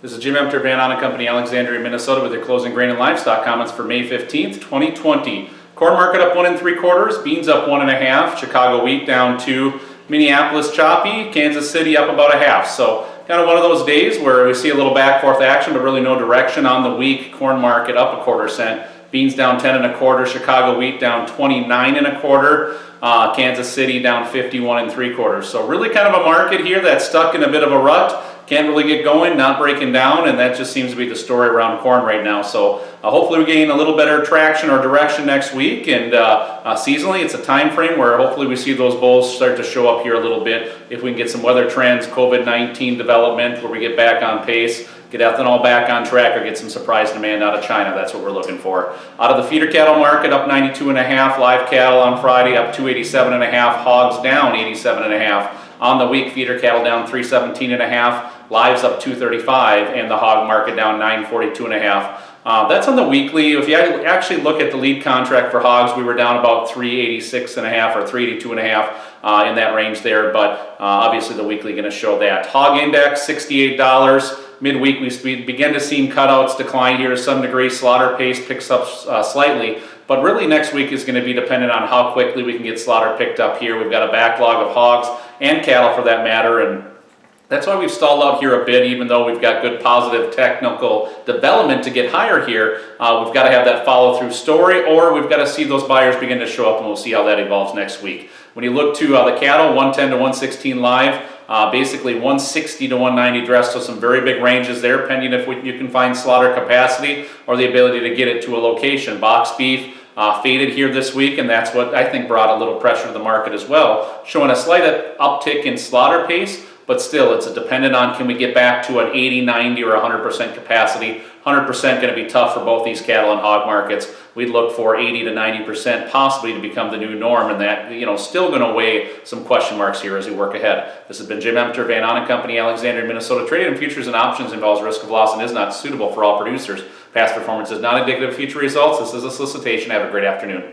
This is Jim Emter, Van Ahn Company, Alexandria, Minnesota, with your closing grain and livestock comments for May 15th, 2020. Corn market up 1 3/4, beans up 1 1/2, Chicago wheat down 2, Minneapolis choppy, Kansas City up about 1/2. So kind of one of those days where we see a little back forth action, but really no direction on the week. Corn market up 1/4 cent, beans down 10 1/4, Chicago wheat down 29 1/4. Kansas City down 51 3/4. So really kind of a market here that's stuck in a bit of a rut. Can't really get going, not breaking down, and that just seems to be the story around corn right now. So hopefully we gain a little better traction or direction next week, and seasonally it's a time frame where hopefully we see those bulls start to show up here a little bit. If we can get some weather trends, COVID-19 development, where we get back on pace, get ethanol back on track, or get some surprise demand out of China. That's what we're looking for. Out of the feeder cattle market, up 92 1/2, live cattle on Friday up 287 1/2, hogs down 87 1/2. On the week, feeder cattle down 317 1/2, lives up 235, and the hog market down 942 1/2. That's on the weekly. If you actually look at the lead contract for hogs, we were down about 386 1/2 or 382 1/2 in that range there, but obviously the weekly going to show that. Hog index, $68. Midweek, we begin to see cutouts decline here to some degree. Slaughter pace picks up slightly, but really next week is going to be dependent on how quickly we can get slaughter picked up here. We've got a backlog of hogs and cattle for that matter, and that's why we've stalled out here a bit, even though we've got good positive technical development to get higher here. We've got to have that follow-through story, or we've got to see those buyers begin to show up, and we'll see how that evolves next week. When you look to the cattle, 110 to 116 live, basically 160 to 190 dressed, so some very big ranges there, pending if you can find slaughter capacity or the ability to get it to a location. Box beef faded here this week, and that's what I think brought a little pressure to the market as well, showing a slight uptick in slaughter pace. But still, it's dependent on can we get back to an 80, 90, or 100% capacity. 100% going to be tough for both these cattle and hog markets. We'd look for 80 to 90% possibly to become the new norm, and that, still going to weigh some question marks here as we work ahead. This has been Jim Emter, Van Ahn Company, Alexandria, Minnesota. Trading in futures and options involves risk of loss and is not suitable for all producers. Past performance is not indicative of future results. This is a solicitation. Have a great afternoon.